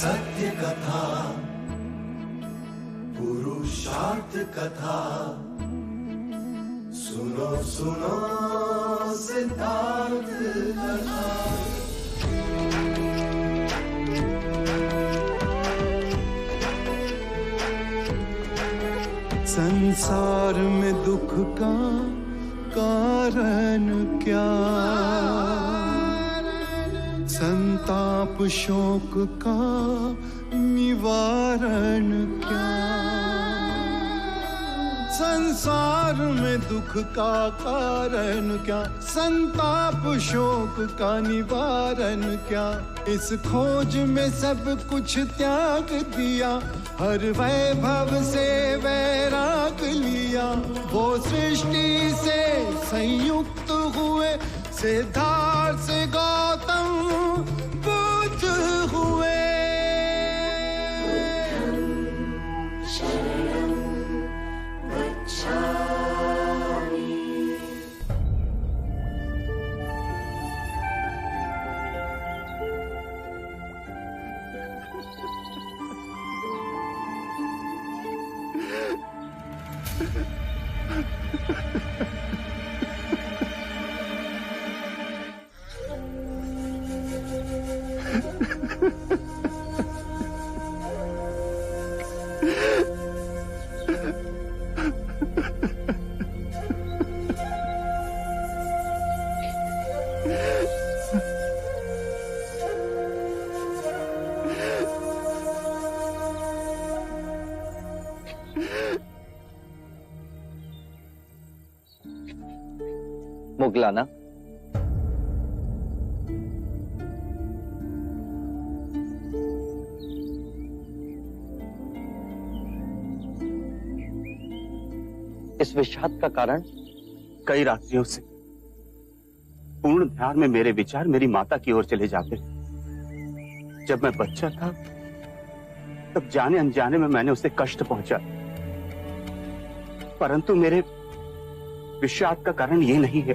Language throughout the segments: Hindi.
सत्य कथा, पुरुषार्थ कथा, सुनो सुनो सिद्धार्थ कथा। संसार में दुख का कारण क्या, संताप शोक का निवारण क्या। संसार में दुख का कारण क्या, संताप शोक का निवारण क्या। इस खोज में सब कुछ त्याग दिया, हर वैभव से वैराग लिया। वो सृष्टि से संयुक्त हुए, सिद्धार्थ से गौतम बुद्ध हुए। मुगलाना, इस विषाद का कारण? कई रात्रियों से पूर्ण ध्यान में मेरे विचार मेरी माता की ओर चले जाते। जब मैं बच्चा था तब जाने अनजाने में मैंने उसे कष्ट पहुंचा, परंतु मेरे विषाद का कारण ये नहीं है।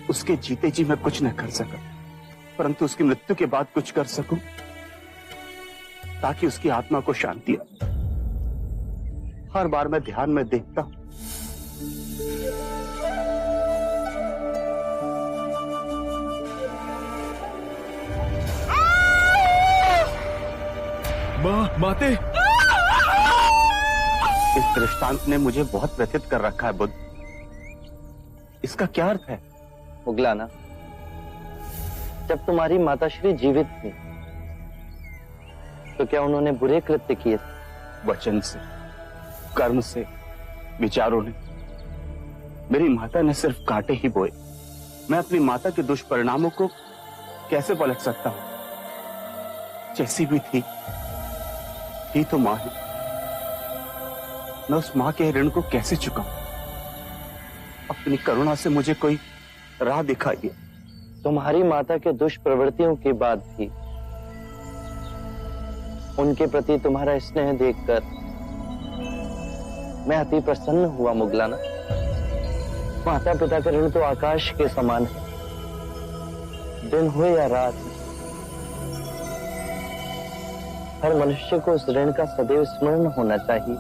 उसके जीते जी मैं कुछ न कर सका, परंतु उसकी मृत्यु के बाद कुछ कर सकूं ताकि उसकी आत्मा को शांति आए। हर बार मैं ध्यान में देखता हूं माते। इस दृष्टांत ने मुझे बहुत व्यथित कर रखा है बुद्ध। इसका क्या अर्थ है? मुगलाना, जब तुम्हारी माताश्री जीवित थी तो क्या उन्होंने बुरे कृत्य किए? वचन से, कर्म से, विचारों ने। मेरी माता ने सिर्फ कांटे ही बोए। मैं अपनी माता के दुष्परिणामों को कैसे पलट सकता हूं? जैसी भी थी तो मां है। मैं उस मां के ऋण को कैसे चुकाऊं? अपनी करुणा से मुझे कोई राह दिखाइए। तुम्हारी माता के दुष्प्रवृत्तियों के बाद भी उनके प्रति तुम्हारा स्नेह देखकर मैं अति प्रसन्न हुआ मुगलाना। माता पिता का ऋण तो आकाश के समान है, दिन हो या रात। हर मनुष्य को उस ऋण का सदैव स्मरण होना चाहिए।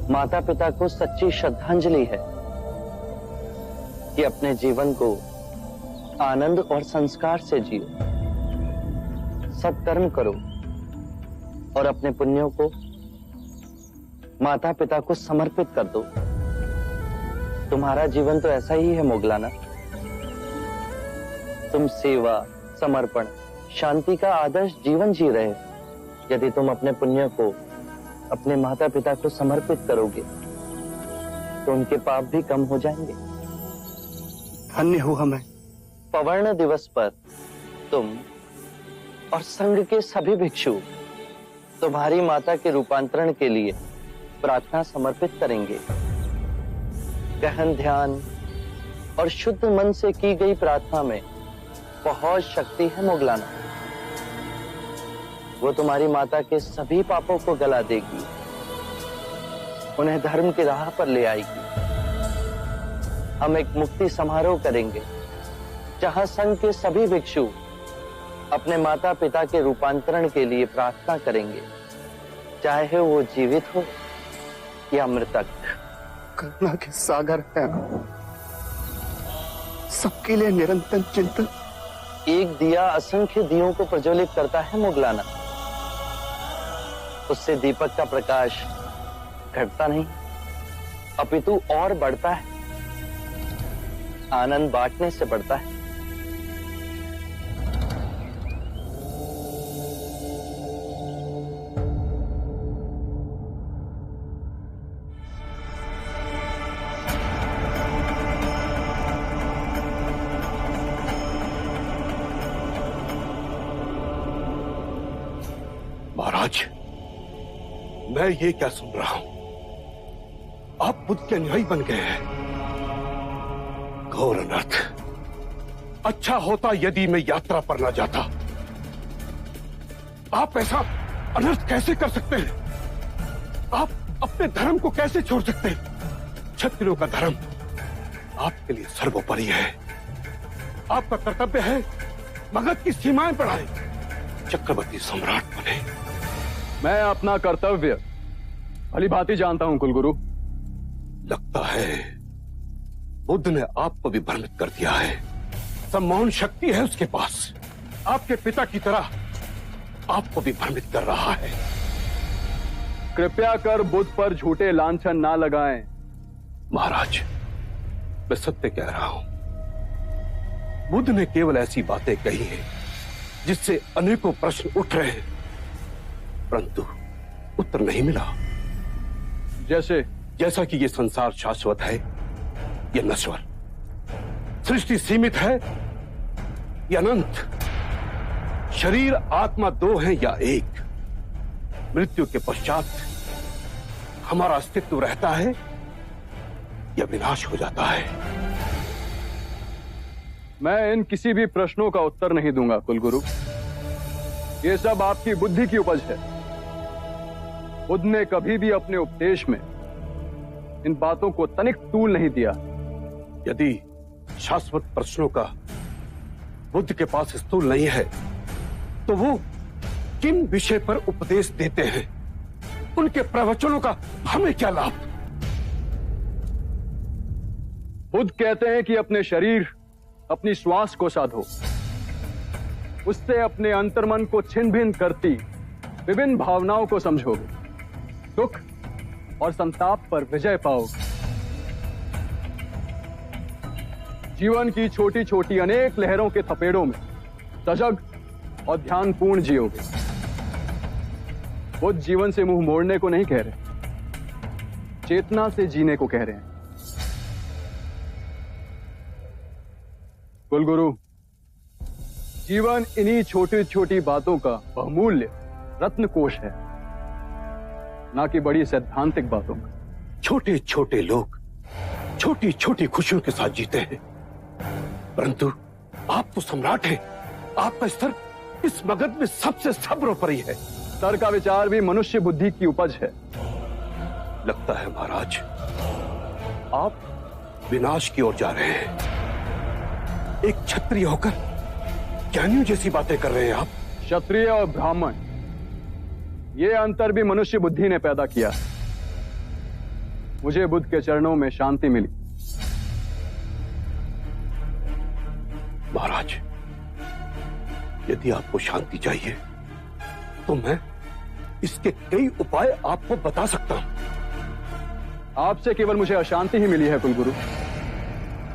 माता पिता को सच्ची श्रद्धांजलि है कि अपने जीवन को आनंद और संस्कार से जियो, सत्कर्म करो और अपने पुण्यों को माता पिता को समर्पित कर दो। तुम्हारा जीवन तो ऐसा ही है मुगलाना। तुम सेवा, समर्पण, शांति का आदर्श जीवन जी रहे हो। यदि तुम अपने पुण्यों को अपने माता पिता को समर्पित करोगे तो उनके पाप भी कम हो जाएंगे। धन्य हुआ मैं। पवर्ण दिवस पर तुम और संघ के सभी भिक्षु तुम्हारी माता के रूपांतरण के लिए प्रार्थना समर्पित करेंगे। गहन ध्यान और शुद्ध मन से की गई प्रार्थना में बहुत शक्ति है मुगलाना। वो तुम्हारी माता के सभी पापों को गला देगी, उन्हें धर्म की राह पर ले आएगी। हम एक मुक्ति समारोह करेंगे जहां संघ के सभी भिक्षु अपने माता पिता के रूपांतरण के लिए प्रार्थना करेंगे, चाहे वो जीवित हो या मृतक। करुणा के सागर है, सबके लिए निरंतर चिंतन। एक दिया असंख्य दियों को प्रज्वलित करता है मुगलाना, उससे दीपक का प्रकाश घटता नहीं अपितु और बढ़ता है, आनंद बांटने से बढ़ता है। महाराज, मैं ये क्या सुन रहा हूं? आप बुद्ध के अनुयायी बन गए हैं। घोर अनर्थ। अच्छा होता यदि मैं यात्रा पर न जाता। आप ऐसा अनर्थ कैसे कर सकते हैं? आप अपने धर्म को कैसे छोड़ सकते हैं? क्षत्रियों का धर्म आपके लिए सर्वोपरि है। आपका कर्तव्य है मगध की सीमाएं बढ़ाएं, चक्रवर्ती सम्राट बने। मैं अपना कर्तव्य भली भांति जानता हूं कुलगुरु। लगता है बुद्ध ने आपको भी भ्रमित कर दिया है। सम्मोहन शक्ति है उसके पास, आपके पिता की तरह आपको भी भ्रमित कर रहा है। कृपया कर बुद्ध पर झूठे लांछन ना लगाएं। महाराज, मैं सत्य कह रहा हूं। बुद्ध ने केवल ऐसी बातें कही हैं जिससे अनेकों प्रश्न उठ रहे हैं, परंतु उत्तर नहीं मिला। जैसा कि ये संसार शाश्वत है या नश्वर, सृष्टि सीमित है या अनंत, शरीर आत्मा दो है या एक, मृत्यु के पश्चात हमारा अस्तित्व रहता है या विनाश हो जाता है। मैं इन किसी भी प्रश्नों का उत्तर नहीं दूंगा कुलगुरु। ये सब आपकी बुद्धि की उपज है। बुद्ध ने कभी भी अपने उपदेश में इन बातों को तनिक तूल नहीं दिया। यदि शाश्वत प्रश्नों का बुद्ध के पास स्थूल नहीं है, तो वो किन विषय पर उपदेश देते हैं? उनके प्रवचनों का हमें क्या लाभ? बुद्ध कहते हैं कि अपने शरीर, अपनी श्वास को साधो, उससे अपने अंतर्मन को छिन्न भिन्न करती विभिन्न भावनाओं को समझोगे, दुख और संताप पर विजय पाओगे। जीवन की छोटी छोटी अनेक लहरों के थपेड़ों में सजग और ध्यानपूर्ण जियोगे। बुद्ध जीवन से मुंह मोड़ने को नहीं कह रहे, चेतना से जीने को कह रहे हैं। कुलगुरु, जीवन इन्हीं छोटी छोटी बातों का बहुमूल्य रत्नकोश है, ना कि बड़ी सैद्धांतिक बातों का। छोटे छोटे लोग छोटी छोटी खुशियों के साथ जीते हैं, परंतु आप तो सम्राट हैं। आपका स्तर इस मगध में सबसे सर्वोपरि है। स्तर का विचार भी मनुष्य बुद्धि की उपज है। लगता है महाराज, आप विनाश की ओर जा रहे हैं। एक क्षत्रिय होकर ज्ञानियों जैसी बातें कर रहे हैं आप। क्षत्रिय और ब्राह्मण, ये अंतर भी मनुष्य बुद्धि ने पैदा किया। मुझे बुद्ध के चरणों में शांति मिली। महाराज, यदि आपको शांति चाहिए तो मैं इसके कई उपाय आपको बता सकता हूं। आपसे केवल मुझे अशांति ही मिली है कुलगुरु।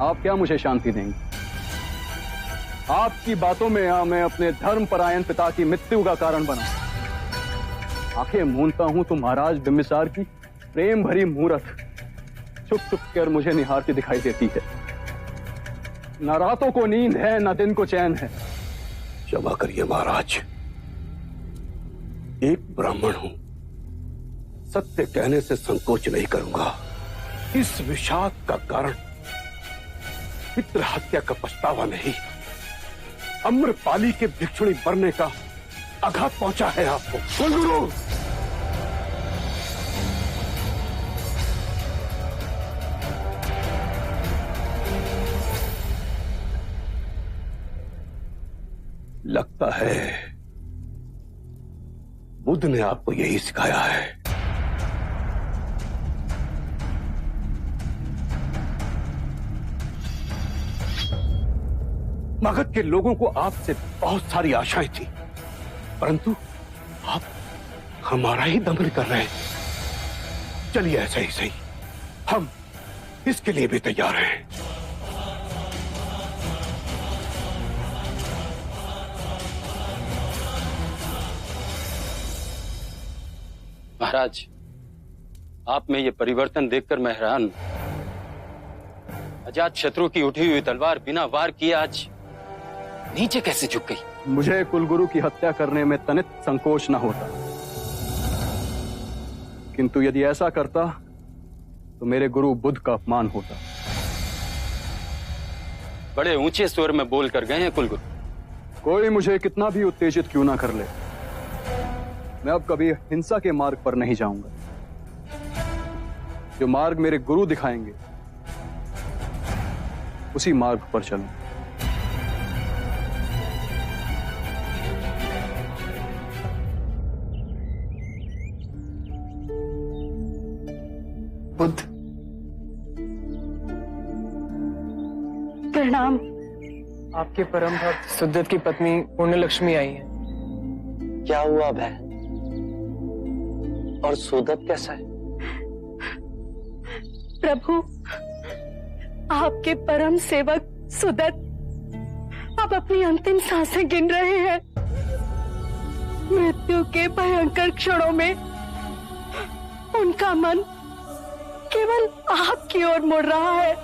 आप क्या मुझे शांति देंगे? आपकी बातों में मैं अपने धर्मपरायण पिता की मृत्यु का कारण बना। आंखें मूंदता हूं तो महाराज बिंबिसार की प्रेम भरी मूरत छुप छुप कर मुझे निहारती दिखाई देती है। न रातों को नींद है, न दिन को चैन है। क्षमा करिए महाराज, एक ब्राह्मण हूं, सत्य कहने से संकोच नहीं करूंगा। इस विषाद का कारण पितृ हत्या का पछतावा नहीं, अम्रपाली के भिक्षुणी बनने का आघात पहुंचा है आपको। कुलगुरु, लगता है बुद्ध ने आपको यही सिखाया है। मगध के लोगों को आपसे बहुत सारी आशाएं थी, परंतु आप हमारा ही दमन कर रहे हैं। चलिए ऐसा ही सही, हम इसके लिए भी तैयार हैं। महाराज, आप में ये परिवर्तन देखकर मैं हैरान हूं। अजात शत्रु की उठी हुई तलवार बिना वार किए आज नीचे कैसे झुक गई? मुझे कुलगुरु की हत्या करने में तनित संकोच न होता, किंतु यदि ऐसा करता तो मेरे गुरु बुद्ध का अपमान होता। बड़े ऊंचे स्वर में बोल कर गए हैं कुलगुरु। कोई मुझे कितना भी उत्तेजित क्यों ना कर ले, मैं अब कभी हिंसा के मार्ग पर नहीं जाऊंगा। जो मार्ग मेरे गुरु दिखाएंगे उसी मार्ग पर चलूं। बुद्ध, प्रणाम। आपके परम भक्त सुदत की पत्नी पुण्य लक्ष्मी आई है। क्या हुआ बहन? और सुदत कैसा है? प्रभु, आपके परम सेवक सुदत अब अपनी अंतिम सांसें गिन रहे हैं। मृत्यु के भयंकर क्षणों में उनका मन केवल आपकी ओर मुड़ रहा है।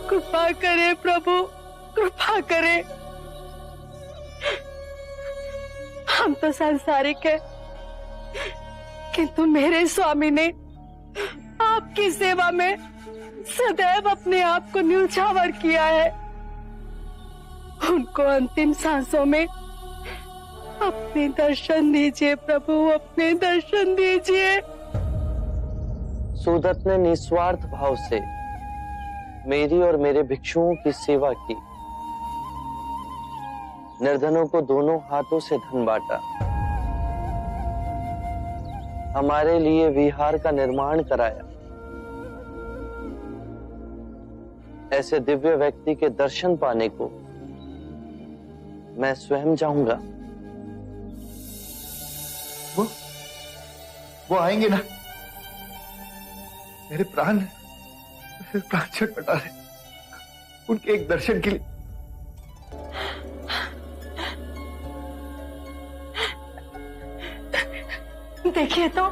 कृपा करें प्रभु, कृपा करें। हम तो सांसारिक है, किंतु मेरे स्वामी ने आपकी सेवा में सदैव अपने आप को न्योछावर किया है। उनको अंतिम सांसों में अपने दर्शन दीजिए प्रभु, अपने दर्शन दीजिए। सुदत ने निस्वार्थ भाव से मेरी और मेरे भिक्षुओं की सेवा की। निर्धनों को दोनों हाथों से धन बांटा, हमारे लिए विहार का निर्माण कराया। ऐसे दिव्य व्यक्ति के दर्शन पाने को मैं स्वयं जाऊंगा। वो आएंगे ना? मेरे प्राण छटपटा रहे उनके एक दर्शन के लिए। देखिए तो,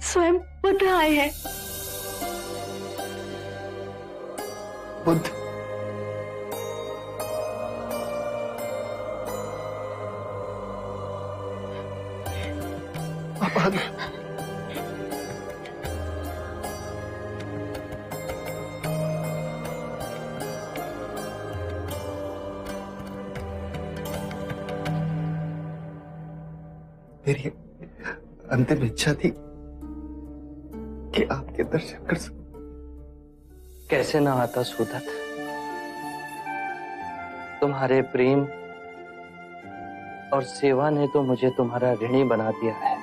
स्वयं बुद्ध आए हैं। बुद्ध, आप आ गए। मेरी अंतिम इच्छा थी कि आपके दर्शन कर सकूं। कैसे ना आता सुदत, तुम्हारे प्रेम और सेवा ने तो मुझे तुम्हारा ऋणी बना दिया है।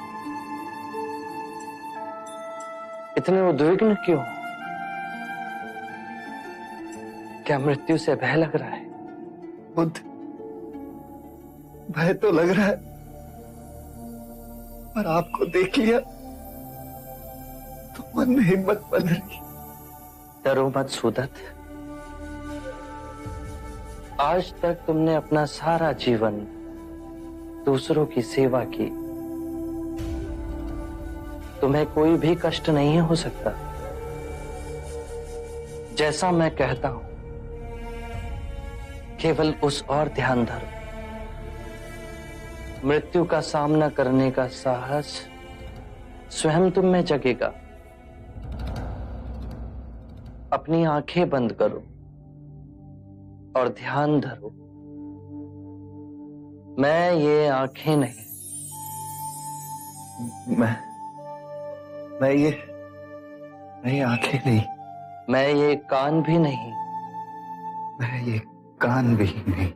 इतने उद्विग्न क्यों? क्या मृत्यु से भय लग रहा है? बुद्ध, भय तो लग रहा है, पर आपको देख लिया तो मन में हिम्मत बन रही। डरो मत सुदत। आज तक तुमने अपना सारा जीवन दूसरों की सेवा की। तुम्हें कोई भी कष्ट नहीं हो सकता। जैसा मैं कहता हूं, केवल उस और ध्यान धरो। मृत्यु का सामना करने का साहस स्वयं तुम में जगेगा। अपनी आंखें बंद करो और ध्यान धरो। मैं ये आंखें नहीं, मैं ये आंखें नहीं, मैं ये कान भी नहीं, मैं ये कान भी नहीं,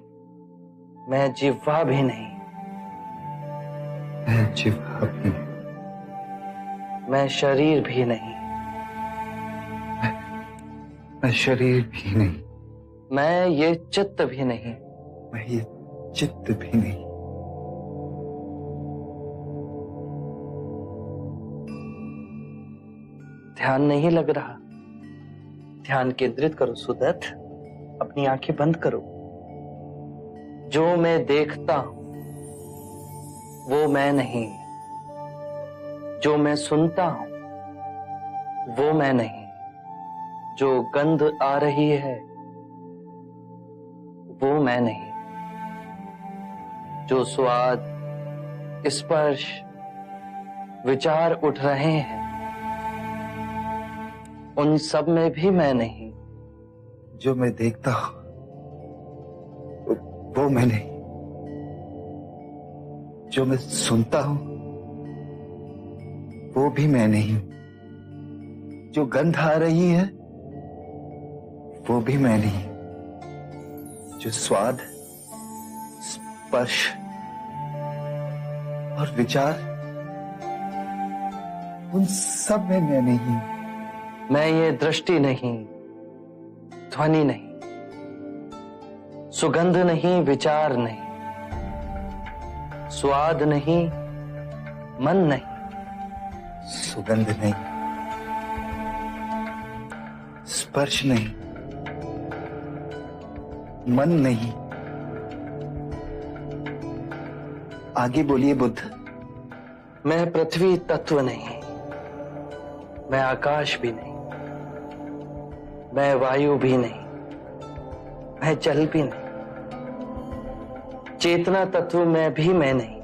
मैं जिह्वा भी नहीं। मैं जिह्वा भी नहीं। मैं शरीर भी नहीं। मैं शरीर भी नहीं। मैं ये चित्त भी नहीं। मैं ये चित्त भी नहीं। ध्यान नहीं लग रहा। ध्यान केंद्रित करो सुदत्त, अपनी आंखें बंद करो। जो मैं देखता हूं वो मैं नहीं। जो मैं सुनता हूं वो मैं नहीं। जो गंध आ रही है वो मैं नहीं। जो स्वाद, स्पर्श, विचार उठ रहे हैं उन सब में भी मैं नहीं। जो मैं देखता हूं वो मैं नहीं। जो मैं सुनता हूं वो भी मैं नहीं। जो गंध आ रही है वो भी मैं नहीं। जो स्वाद, स्पर्श और विचार उन सब में मैं नहीं। मैं ये दृष्टि नहीं, ध्वनि नहीं, सुगंध नहीं, विचार नहीं, स्वाद नहीं, मन नहीं। सुगंध नहीं, स्पर्श नहीं, मन नहीं। आगे बोलिए बुद्ध। मैं पृथ्वी तत्व नहीं। मैं आकाश भी नहीं। मैं वायु भी नहीं। मैं जल भी नहीं। चेतना तत्व में भी मैं नहीं।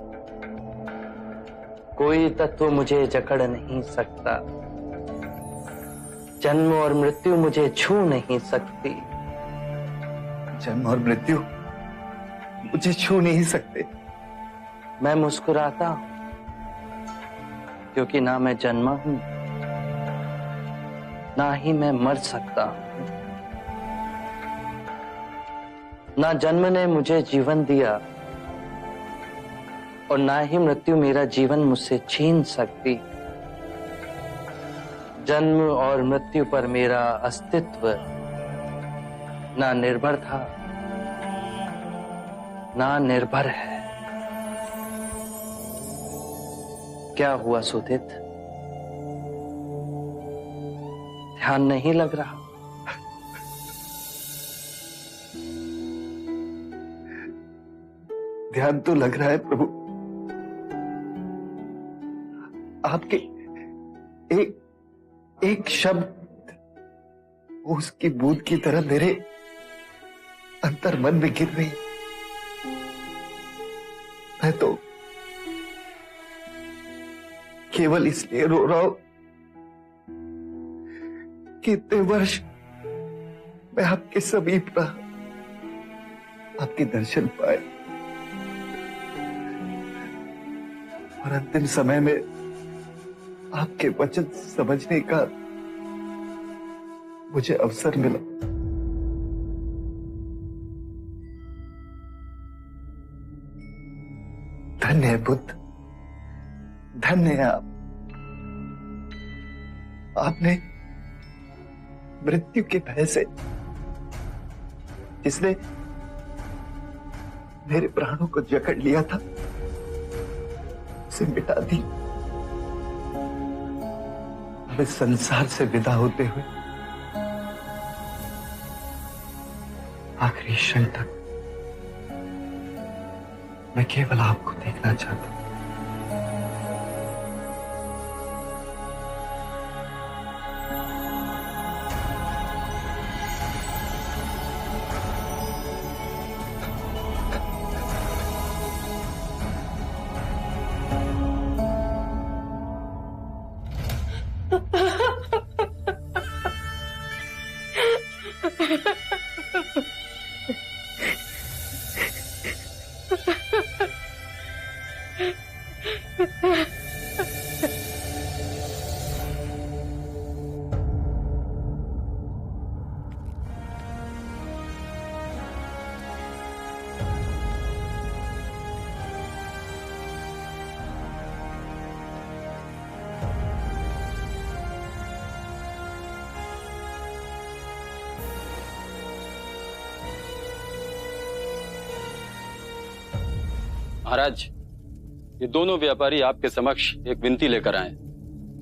कोई तत्व मुझे जकड़ नहीं सकता। जन्म और मृत्यु मुझे छू नहीं सकती। जन्म और मृत्यु मुझे छू नहीं सकते। मैं मुस्कुराता हूं क्योंकि ना मैं जन्मा हूं ना ही मैं मर सकता हूं। ना जन्म ने मुझे जीवन दिया और ना ही मृत्यु मेरा जीवन मुझसे छीन सकती। जन्म और मृत्यु पर मेरा अस्तित्व ना निर्भर था ना निर्भर है। क्या हुआ सुदित? ध्यान नहीं लग रहा? ध्यान तो लग रहा है प्रभु। आपके एक शब्द उसकी बूंद की तरह मेरे अंतर मन में गिर रही। मैं तो केवल इसलिए रो रहा हूं कि इतने वर्ष मैं आपके समीप रहा, आपके दर्शन पाए और अंतिम समय में आपके वचन समझने का मुझे अवसर मिला। धन्य है बुद्ध, धन्य है आप। आपने मृत्यु के भय से, जिसने मेरे प्राणों को जकड़ लिया था, उसे मिटा दी। अब इस संसार से विदा होते हुए आखिरी क्षण तक मैं केवल आपको देखना चाहता हूं। महाराज, ये दोनों व्यापारी आपके समक्ष एक विनती लेकर आए।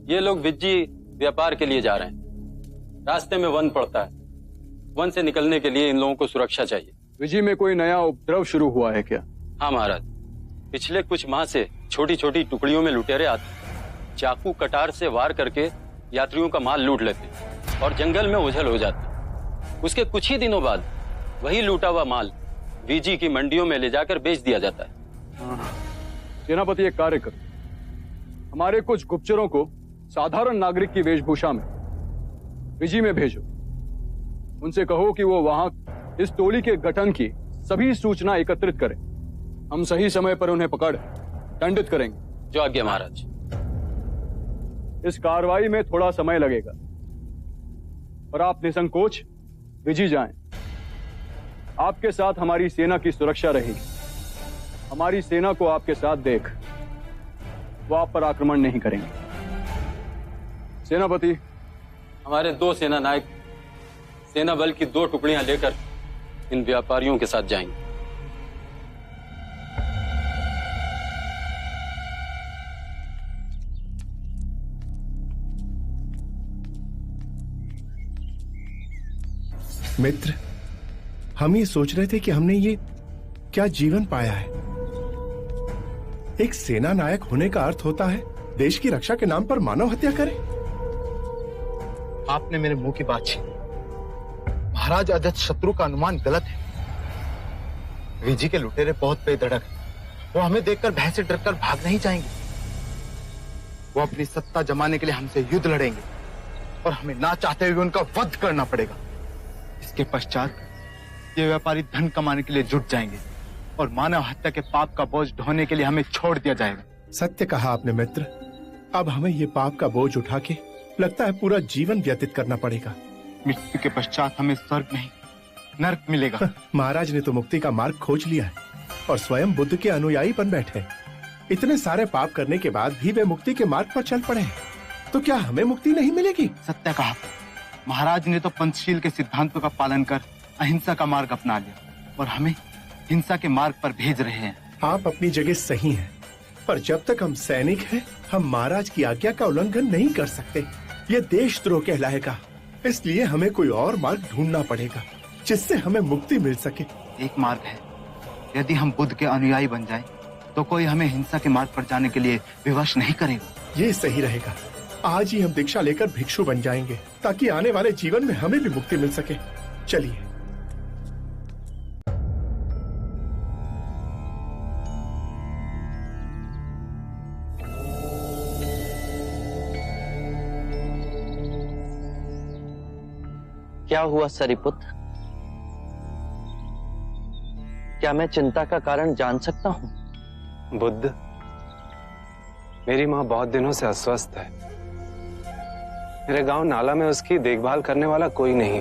ये लोग विज्जी व्यापार के लिए जा रहे हैं। रास्ते में वन पड़ता है। वन से निकलने के लिए इन लोगों को सुरक्षा चाहिए। विजी में कोई नया उपद्रव शुरू हुआ है क्या? हाँ महाराज, पिछले कुछ माह से छोटी छोटी टुकड़ियों में लुटेरे आते, चाकू कटार से वार करके यात्रियों का माल लूट लेते और जंगल में ओझल हो जाते। उसके कुछ ही दिनों बाद वही लूटा हुआ माल विजी की मंडियों में ले जाकर बेच दिया जाता है। सेनापति, एक कार्य करो, हमारे कुछ गुप्तचरों को साधारण नागरिक की वेशभूषा में विजी में भेजो। उनसे कहो कि वो वहां इस टोली के गठन की सभी सूचना एकत्रित करें। हम सही समय पर उन्हें पकड़ दंडित करेंगे। जो आज्ञा महाराज। इस कार्रवाई में थोड़ा समय लगेगा, पर आप निसंकोच विजी जाएं। आपके साथ हमारी सेना की सुरक्षा रहेगी। हमारी सेना को आपके साथ देख वो आप पर आक्रमण नहीं करेंगे। सेनापति, हमारे 2 सेना नायक सेना बल की 2 टुकड़ियां लेकर इन व्यापारियों के साथ जाएंगे। मित्र, हम ये सोच रहे थे कि हमने ये क्या जीवन पाया है। एक सेना नायक होने का अर्थ होता है देश की रक्षा के नाम पर मानव हत्या करें। आपने मेरे मुंह की बात छीनी। महाराज, अजत शत्रु का अनुमान गलत है। विजी के लुटेरे बहुत बेधड़क हैं। वो हमें देखकर भय से डरकर भाग नहीं जाएंगे। वो अपनी सत्ता जमाने के लिए हमसे युद्ध लड़ेंगे और हमें ना चाहते हुए उनका वध करना पड़ेगा। इसके पश्चात ये व्यापारी धन कमाने के लिए जुट जाएंगे और मानव हत्या के पाप का बोझ ढोने के लिए हमें छोड़ दिया जाएगा। सत्य कहा आपने मित्र। अब हमें ये पाप का बोझ उठा के लगता है पूरा जीवन व्यतीत करना पड़ेगा। मृत्यु के पश्चात हमें स्वर्ग नहीं नर्क मिलेगा। महाराज ने तो मुक्ति का मार्ग खोज लिया है और स्वयं बुद्ध के अनुयायी बन बैठे। इतने सारे पाप करने के बाद भी वे मुक्ति के मार्ग पर चल पड़े हैं, तो क्या हमें मुक्ति नहीं मिलेगी? सत्य कहा। महाराज ने तो पंचशील के सिद्धांतों का पालन कर अहिंसा का मार्ग अपना लिया और हमें हिंसा के मार्ग पर भेज रहे हैं। आप अपनी जगह सही हैं, पर जब तक हम सैनिक हैं, हम महाराज की आज्ञा का उल्लंघन नहीं कर सकते। ये देशद्रोह कहलाएगा। इसलिए हमें कोई और मार्ग ढूंढना पड़ेगा जिससे हमें मुक्ति मिल सके। एक मार्ग है, यदि हम बुद्ध के अनुयायी बन जाएं, तो कोई हमें हिंसा के मार्ग पर जाने के लिए विवश नहीं करेगा। ये सही रहेगा। आज ही हम दीक्षा लेकर भिक्षु बन जाएंगे ताकि आने वाले जीवन में हमें भी मुक्ति मिल सके। चलिए। क्या हुआ सरिपुत्र? क्या मैं चिंता का कारण जान सकता हूं? बुद्ध, मेरी माँ बहुत दिनों से अस्वस्थ है। मेरे गांव नाला में उसकी देखभाल करने वाला कोई नहीं।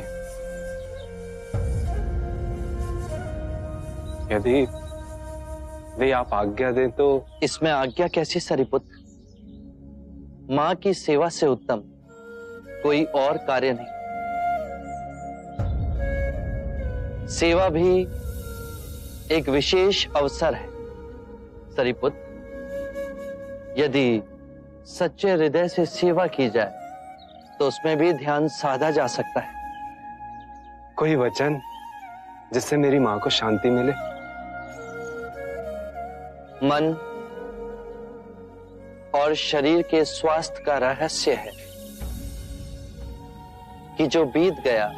यदि आप आज्ञा दें तो। इसमें आज्ञा कैसी सरिपुत्र? माँ की सेवा से उत्तम कोई और कार्य नहीं। सेवा भी एक विशेष अवसर है सरिपुत्र। यदि सच्चे हृदय से सेवा की जाए तो उसमें भी ध्यान साधा जा सकता है। कोई वचन जिससे मेरी माँ को शांति मिले? मन और शरीर के स्वास्थ्य का रहस्य है कि जो बीत गया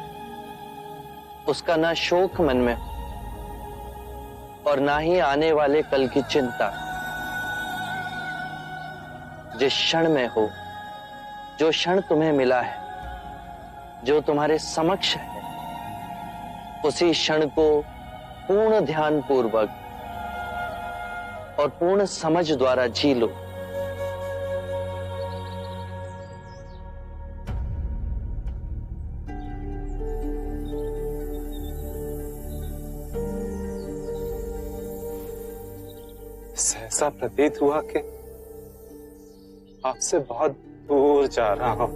उसका ना शोक मन में और ना ही आने वाले कल की चिंता। जिस क्षण में हो, जो क्षण तुम्हें मिला है, जो तुम्हारे समक्ष है, उसी क्षण को पूर्ण ध्यान पूर्वक और पूर्ण समझ द्वारा जी लो। सहसा प्रतीत हुआ कि आपसे बहुत दूर जा रहा हूं।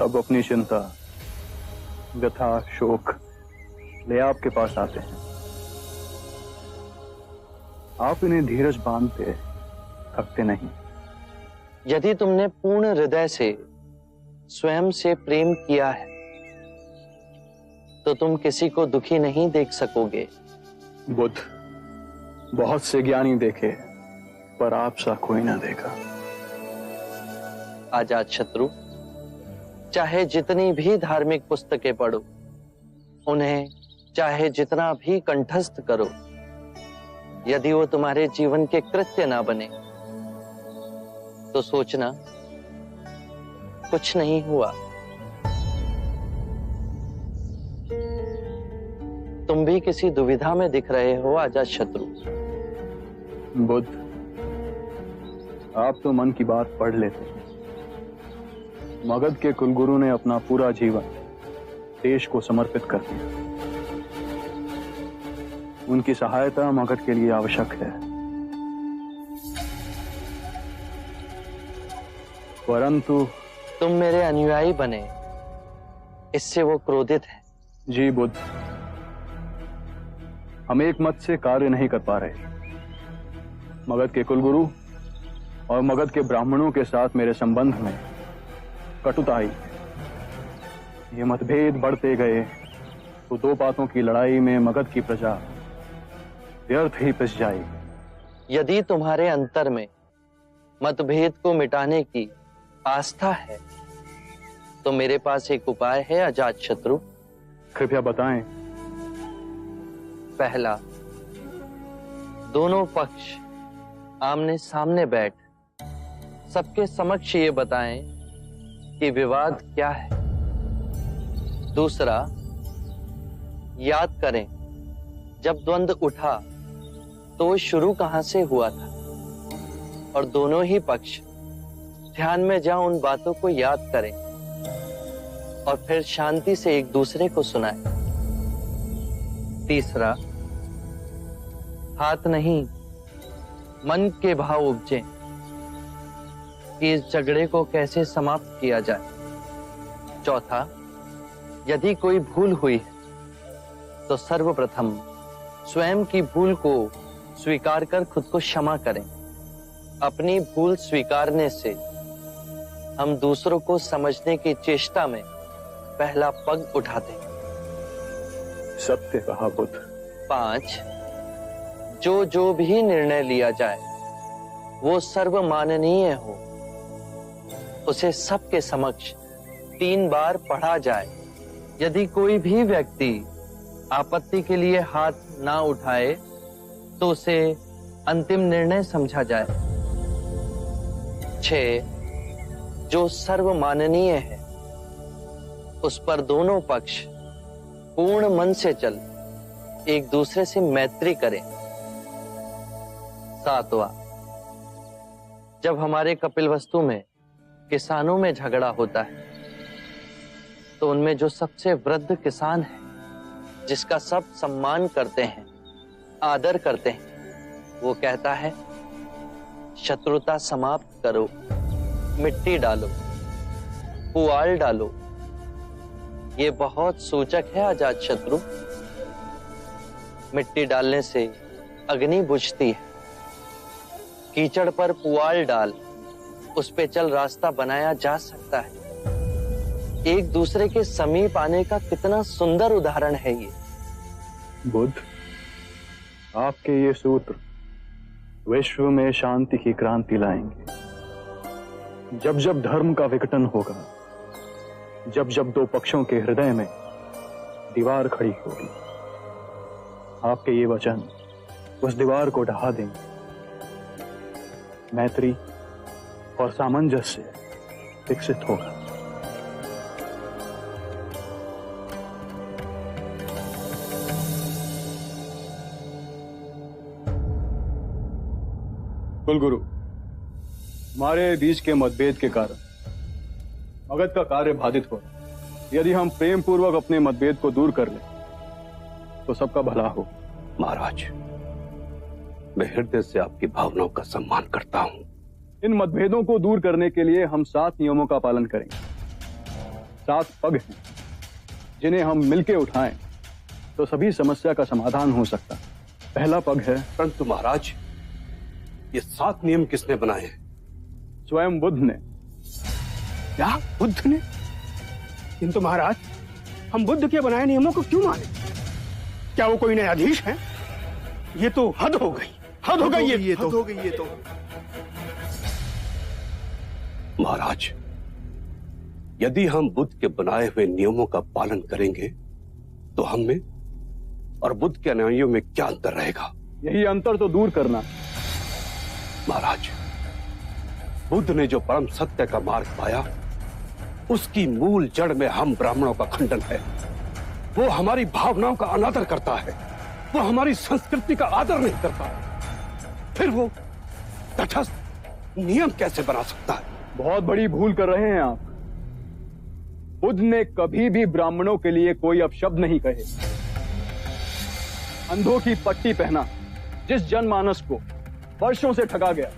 सब अपनी चिंता, व्यथा, शोक ले आपके पास आते हैं। आप इन्हें धीरज बांधते थकते नहीं। यदि तुमने पूर्ण हृदय से स्वयं से प्रेम किया है तो तुम किसी को दुखी नहीं देख सकोगे। बुद्ध, बहुत से ज्ञानी देखे पर आप सा कोई ना देखा। अजात शत्रु, चाहे जितनी भी धार्मिक पुस्तकें पढ़ो, उन्हें चाहे जितना भी कंठस्थ करो, यदि वो तुम्हारे जीवन के कृत्य ना बने तो सोचना कुछ नहीं हुआ। तुम भी किसी दुविधा में दिख रहे हो अजात शत्रु। बुद्ध, आप तो मन की बात पढ़ लेते हैं। मगध के कुलगुरु ने अपना पूरा जीवन देश को समर्पित कर दिया। उनकी सहायता मगध के लिए आवश्यक है, परंतु तुम मेरे अनुयायी बने, इससे वो क्रोधित है। जी बुद्ध, हम एक मत से कार्य नहीं कर पा रहे। मगध के कुलगुरु और मगध के ब्राह्मणों के साथ मेरे संबंध में कटुता आई। ये मतभेद बढ़ते गए तो दो बातों की लड़ाई में मगध की प्रजा व्यर्थ ही पिस जाएगी। यदि तुम्हारे अंतर में मतभेद को मिटाने की आस्था है तो मेरे पास एक उपाय है अजात शत्रु। कृपया बताएं। पहला, दोनों पक्ष आमने सामने बैठ सबके समक्ष ये बताएं कि विवाद क्या है। दूसरा, याद करें जब द्वंद्व उठा तो शुरू कहां से हुआ था, और दोनों ही पक्ष ध्यान में जाओ उन बातों को याद करें और फिर शांति से एक दूसरे को सुनाएं। तीसरा, हाथ नहीं मन के भाव उपजे कि इस झगड़े को कैसे समाप्त किया जाए। चौथा, यदि कोई भूल हुई है तो सर्वप्रथम स्वयं की भूल को स्वीकार कर खुद को क्षमा करें। अपनी भूल स्वीकारने से हम दूसरों को समझने की चेष्टा में पहला पग उठाते हैं। सत्य कहा बुद्ध। 5, जो भी निर्णय लिया जाए वो सर्वमाननीय हो, उसे सबके समक्ष 3 बार पढ़ा जाए। यदि कोई भी व्यक्ति आपत्ति के लिए हाथ ना उठाए तो उसे अंतिम निर्णय समझा जाए। 6, जो सर्वमाननीय है उस पर दोनों पक्ष पूर्ण मन से चल एक दूसरे से मैत्री करें। 7वां, जब हमारे कपिलवस्तु में किसानों में झगड़ा होता है तो उनमें जो सबसे वृद्ध किसान है, जिसका सब सम्मान करते हैं, आदर करते हैं, वो कहता है शत्रुता समाप्त करो, मिट्टी डालो, पुआल डालो। ये बहुत सूचक है अजात शत्रु। मिट्टी डालने से अग्नि बुझती है, कीचड़ पर पुआल डाल उस पे चल रास्ता बनाया जा सकता है। एक दूसरे के समीप आने का कितना सुंदर उदाहरण है ये। बुद्ध, आपके ये सूत्र विश्व में शांति की क्रांति लाएंगे। जब जब धर्म का विघटन होगा, जब जब दो पक्षों के हृदय में दीवार खड़ी होगी, आपके ये वचन उस दीवार को ढहा देंगे। मैत्री और सामंजस्य विकसित होगा। कुलगुरु, हमारे बीच के मतभेद के कारण मगध का कार्य बाधित हो। यदि हम प्रेम पूर्वक अपने मतभेद को दूर कर लें तो सबका भला हो। महाराज, मैं हृदय से आपकी भावनाओं का सम्मान करता हूं। इन मतभेदों को दूर करने के लिए हम 7 नियमों का पालन करेंगे। 7 पग हैं जिन्हें हम मिलके उठाएं तो सभी समस्या का समाधान हो सकता है। पहला पग है, परंतु महाराज, ये 7 नियम किसने बनाए हैं? स्वयं बुद्ध ने। क्या बुद्ध ने? किंतु महाराज, हम बुद्ध के बनाए नियमों को क्यों माने? क्या वो कोई न्यायाधीश है? ये तो हद हो गई, हद हो गई ये तो। महाराज, यदि हम बुद्ध के बनाए हुए नियमों का पालन करेंगे तो हम में और बुद्ध के अनुयायियों में क्या अंतर रहेगा? यही अंतर तो दूर करना। महाराज, बुद्ध ने जो परम सत्य का मार्ग पाया, उसकी मूल जड़ में हम ब्राह्मणों का खंडन है। वो हमारी भावनाओं का अनादर करता है, वो हमारी संस्कृति का आदर नहीं करता है। फिर वो तटस्थ नियम कैसे बना सकता है? बहुत बड़ी भूल कर रहे हैं आप। बुद्ध ने कभी भी ब्राह्मणों के लिए कोई अपशब्द नहीं कहे। अंधों की पट्टी पहना जिस जनमानस को वर्षों से ठगा गया,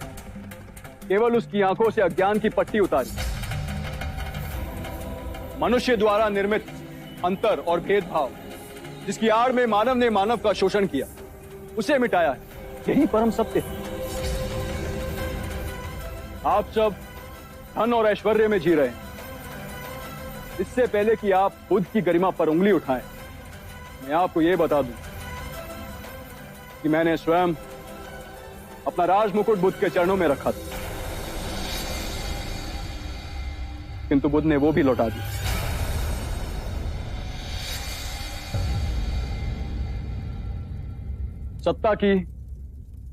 केवल उसकी आंखों से अज्ञान की पट्टी उतारी। मनुष्य द्वारा निर्मित अंतर और भेदभाव, जिसकी आड़ में मानव ने मानव का शोषण किया, उसे मिटाया है। यही परम सत्य है। आप सब धन और ऐश्वर्य में जी रहे हैं। इससे पहले कि आप बुद्ध की गरिमा पर उंगली उठाएं, मैं आपको यह बता दूं कि मैंने स्वयं अपना राजमुकुट बुद्ध के चरणों में रखा था, किंतु बुद्ध ने वो भी लौटा दिया। सत्ता की,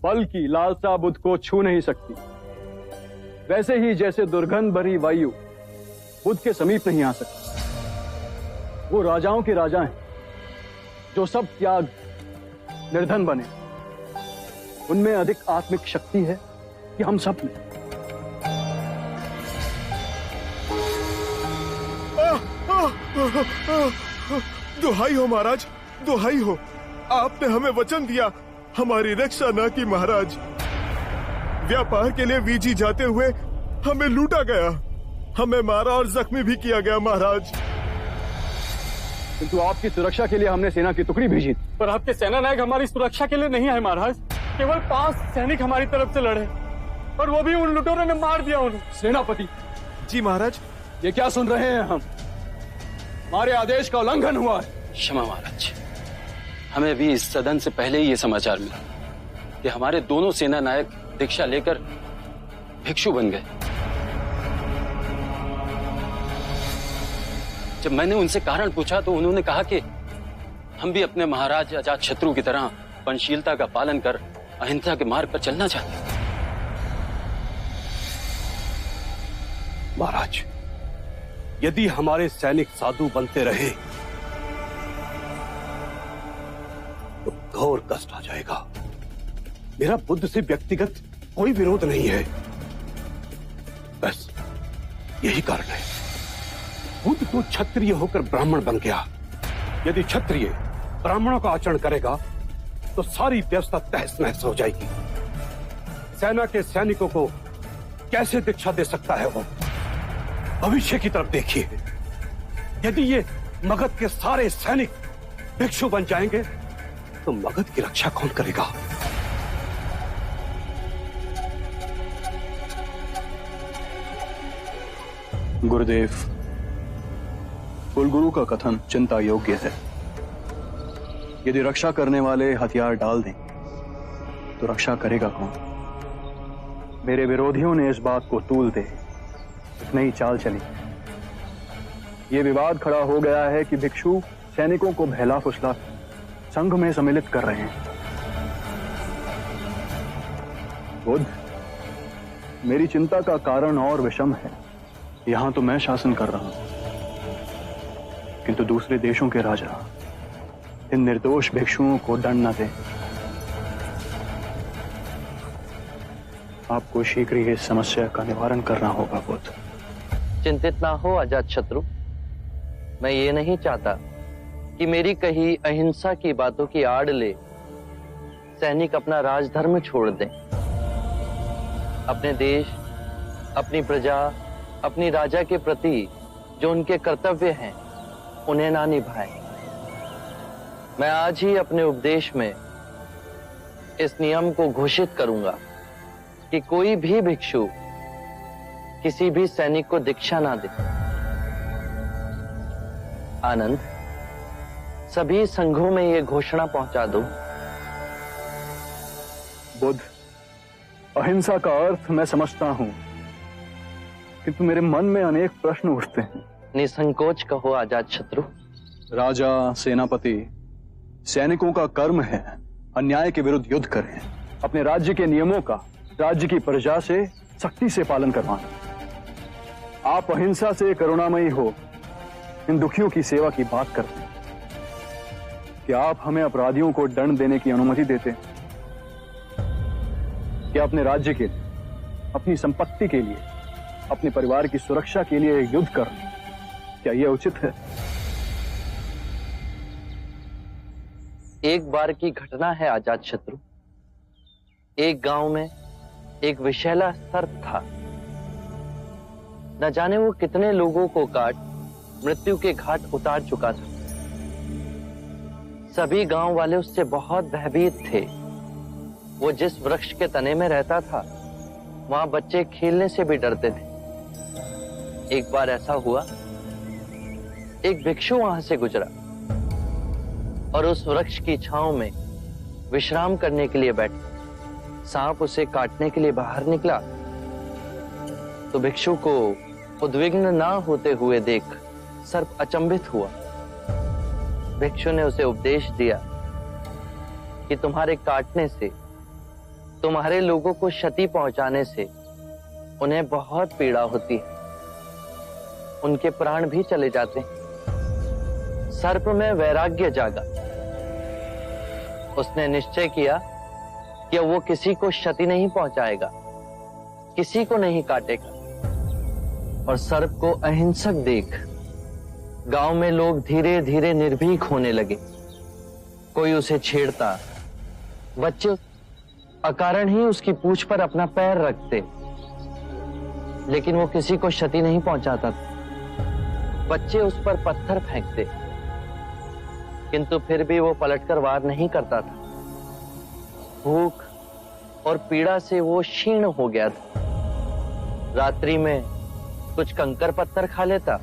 बल की लालसा बुद्ध को छू नहीं सकती। वैसे ही जैसे दुर्गंध भरी वायु बुद्ध के समीप नहीं आ सकती। वो राजाओं के राजा हैं, जो सब त्याग निर्धन बने। उनमें अधिक आत्मिक शक्ति है कि हम सब में। दुहाई हो महाराज, दुहाई हो। आपने हमें वचन दिया, हमारी रक्षा न की महाराज। व्यापार के लिए वीजी जाते हुए हमें लूटा गया, हमें मारा और जख्मी भी किया गया महाराज। किंतु आपकी सुरक्षा के लिए हमने सेना की टुकड़ी भेजी। पर आपके सेना नायक हमारी सुरक्षा के लिए नहीं आए महाराज। केवल 5 सैनिक हमारी तरफ से लड़े और वो भी उन लुटेरों ने मार दिया उन्हें। सेनापति जी महाराज, ये क्या सुन रहे हैं हम? हमारे आदेश का उल्लंघन हुआ है। क्षमा महाराज, हमें भी इस सदन से पहले ही ये समाचार मिला कि हमारे दोनों सेना नायक दीक्षा लेकर भिक्षु बन गए। जब मैंने उनसे कारण पूछा तो उन्होंने कहा कि हम भी अपने महाराज अजातशत्रु की तरह पंचशीलता का पालन कर अहिंसा के मार्ग पर चलना चाहते हैं। महाराज, यदि हमारे सैनिक साधु बनते रहे तो घोर कष्ट आ जाएगा। मेरा बुद्ध से व्यक्तिगत कोई विरोध नहीं है, बस यही कारण है। बुद्ध तो क्षत्रिय होकर ब्राह्मण बन गया। यदि क्षत्रिय ब्राह्मणों का आचरण करेगा तो सारी व्यवस्था तहस नहस हो जाएगी। सेना के सैनिकों को कैसे दीक्षा दे सकता है वो? भविष्य की तरफ देखिए। यदि ये मगध के सारे सैनिक भिक्षु बन जाएंगे तो मगध की रक्षा कौन करेगा? गुरुदेव, कुलगुरु का कथन चिंता योग्य है। यदि रक्षा करने वाले हथियार डाल दें तो रक्षा करेगा कौन? मेरे विरोधियों ने इस बात को तूल दे एक नई चाल चली। ये विवाद खड़ा हो गया है कि भिक्षु सैनिकों को बहला फुसला संघ में सम्मिलित कर रहे हैं। बुद्ध, मेरी चिंता का कारण और विषम है। यहां तो मैं शासन कर रहा हूं, किंतु दूसरे देशों के राजा इन निर्दोष भिक्षुओं को दंड न दें। आपको शीघ्र ही इस समस्या का निवारण करना होगा बुद्ध। चिंतित ना हो अजातशत्रु। मैं ये नहीं चाहता कि मेरी कही अहिंसा की बातों की आड़ ले सैनिक अपना राजधर्म छोड़ दें। अपने देश, अपनी प्रजा, अपनी राजा के प्रति जो उनके कर्तव्य हैं उन्हें ना निभाएं। मैं आज ही अपने उपदेश में इस नियम को घोषित करूंगा कि कोई भी भिक्षु किसी भी सैनिक को दीक्षा ना दे। आनंद, सभी संघों में यह घोषणा पहुंचा दो। बुद्ध, अहिंसा का अर्थ मैं समझता हूं, किंतु मेरे मन में अनेक प्रश्न उठते हैं। निसंकोच कहो आजाद शत्रु। राजा, सेनापति, सैनिकों का कर्म है अन्याय के विरुद्ध युद्ध करें, अपने राज्य के नियमों का राज्य की प्रजा से सख्ती से पालन करवाना। आप अहिंसा से करुणामयी हो इन दुखियों की सेवा की बात करते हैं। क्या आप हमें अपराधियों को दंड देने की अनुमति देते हैं? क्या अपने राज्य के लिए, अपनी संपत्ति के लिए, अपने परिवार की सुरक्षा के लिए युद्ध करना, क्या यह उचित है? एक बार की घटना है आजाद शत्रु। एक गांव में एक विषैला सर्प था। न जाने वो कितने लोगों को काट मृत्यु के घाट उतार चुका था। सभी गांव वाले उससे बहुत भयभीत थे। वो जिस वृक्ष के तने में रहता था वहां बच्चे खेलने से भी डरते थे। एक बार ऐसा हुआ, एक भिक्षु वहां से गुजरा और उस वृक्ष की छांव में विश्राम करने के लिए बैठा। सांप उसे काटने के लिए बाहर निकला तो भिक्षु को उद्विग्न ना होते हुए देख सर्प अचंभित हुआ। भिक्षु ने उसे उपदेश दिया कि तुम्हारे काटने से, तुम्हारे लोगों को क्षति पहुंचाने से उन्हें बहुत पीड़ा होती है, उनके प्राण भी चले जाते हैं। सर्प में वैराग्य जागा। उसने निश्चय किया कि वो किसी को क्षति नहीं पहुंचाएगा, किसी को नहीं काटेगा। और सर्प को अहिंसक देख गांव में लोग धीरे धीरे निर्भीक होने लगे। कोई उसे छेड़ता, बच्चे अकारण ही उसकी पूंछ पर अपना पैर रखते, लेकिन वो किसी को क्षति नहीं पहुंचाता था। बच्चे उस पर पत्थर फेंकते, किंतु फिर भी वो पलटकर वार नहीं करता था। भूख और पीड़ा से वो क्षीण हो गया था। रात्रि में कुछ कंकर पत्थर खा लेता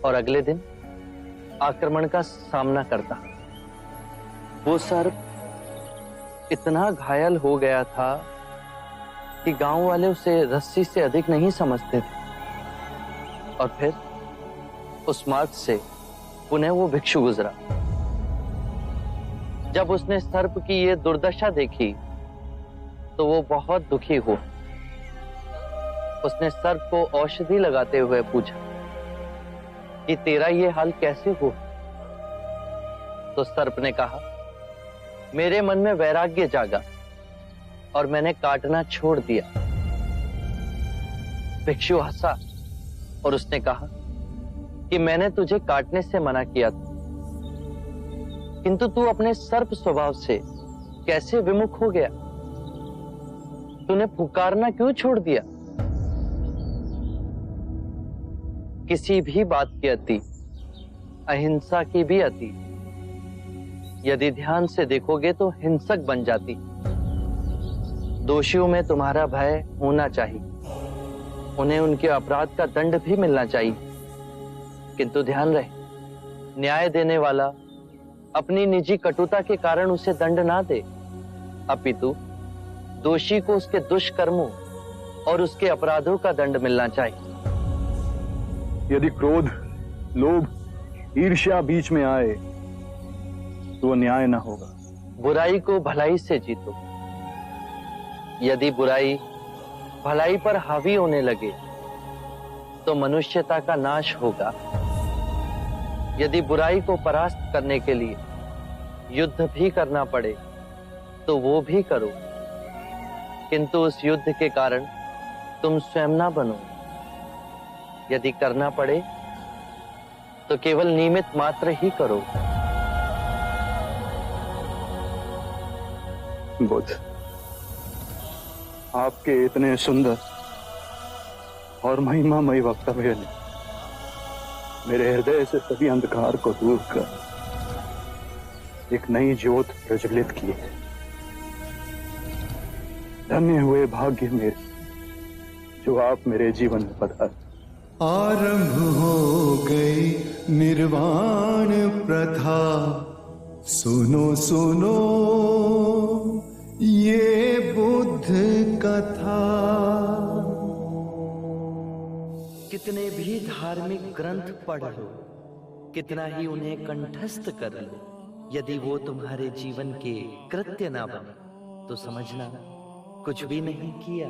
और अगले दिन आक्रमण का सामना करता। वो सर्प इतना घायल हो गया था कि गांव वाले उसे रस्सी से अधिक नहीं समझते थे। और फिर उस मार्ग से पुनः वो भिक्षु गुजरा। जब उसने सर्प की ये दुर्दशा देखी तो वो बहुत दुखी हुआ। उसने सर्प को औषधि लगाते हुए पूछा कि तेरा ये हाल कैसे हो? तो सर्प ने कहा, मेरे मन में वैराग्य जागा और मैंने काटना छोड़ दिया। भिक्षु हंसा और उसने कहा कि मैंने तुझे काटने से मना किया था, किंतु तू अपने सर्प स्वभाव से कैसे विमुख हो गया? तूने पुकारना क्यों छोड़ दिया? किसी भी बात की अति, अहिंसा की भी अति, यदि ध्यान से देखोगे तो हिंसक बन जाती। दोषियों में तुम्हारा भय होना चाहिए, उन्हें उनके अपराध का दंड भी मिलना चाहिए, किंतु ध्यान रहे, न्याय देने वाला अपनी निजी कटुता के कारण उसे दंड ना दे, अपितु दोषी को उसके दुष्कर्मों और उसके अपराधों का दंड मिलना चाहिए। यदि क्रोध, लोभ, ईर्ष्या बीच में आए तो वो न्याय ना होगा। बुराई को भलाई से जीतो। यदि बुराई भलाई पर हावी होने लगे तो मनुष्यता का नाश होगा। यदि बुराई को परास्त करने के लिए युद्ध भी करना पड़े तो वो भी करो, किंतु उस युद्ध के कारण तुम स्वयं ना बनो। यदि करना पड़े तो केवल निमित्त मात्र ही करो। बुद्ध, आपके इतने सुंदर और महिमामयी वक्तव्य ने मेरे हृदय से सभी अंधकार को दूर कर एक नई ज्योत प्रज्वलित की है। धन्य हुए भाग्य मेरे जो आप मेरे जीवन में पधारे। आरंभ हो गई निर्वाण प्रथा, सुनो सुनो ये बुद्ध कथा। कितने भी धार्मिक ग्रंथ पढ़ लो, कितना ही उन्हें कंठस्थ कर लो, यदि वो तुम्हारे जीवन के कृत्य ना बने तो समझना कुछ भी नहीं किया।